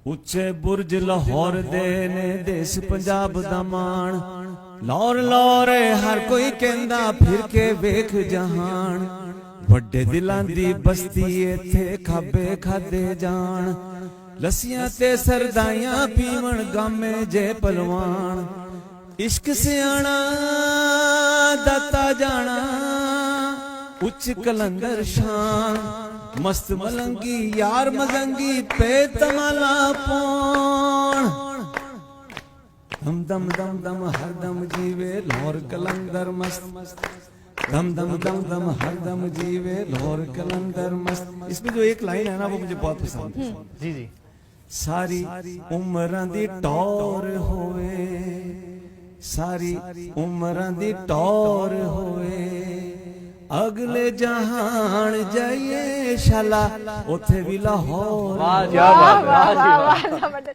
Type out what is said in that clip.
ਉੱਚੇ ਬੁਰਜ ਲਾਹੌਰ ਦੇ ਨੇ ਦੇਸ ਪੰਜਾਬ ਦਾ ਮਾਣ। ਲਾਹੌਰ ਲਾਹੌਰ ਹਰ ਕੋਈ ਕਹਿੰਦਾ ਫਿਰ ਕੇ ਵੇਖ ਜਹਾਨ। ਵੱਡੇ ਦਿਲਾਂ ਦੀ ਬਸਤੀ ਇੱਥੇ ਖਾਬੇ ਖਾਦੇ ਜਾਣ। ਲੱਸੀਆਂ ਤੇ ਸਰਦਾਈਆਂ ਪੀਵਣ ਗਾਮੇ ਜੇ ਪਲਵਾਨ। ਇਸ਼ਕ ਸਿਆਣਾ ਦਾਤਾ ਜਾਣਾ ਉੱਚ ਕਲੰਦਰ ਸ਼ਾਨ। मस्त मलंगी यार मजंगी पे तमाला पौन। दम दम दम दम हर दम जीवे लाहौर कलंदर मस्त। दम दम दम दम हर दम जीवे लाहौर कलंदर मस्त। इसमें जो एक लाइन है ना वो मुझे बहुत पसंद है। जी जी। सारी उम्रां दी टौर होवे, सारी उम्रां दी टौर होवे। अगले जहान जाइए शाला उथे भी लाहौर। वाह क्या बात, वाह जी वाह।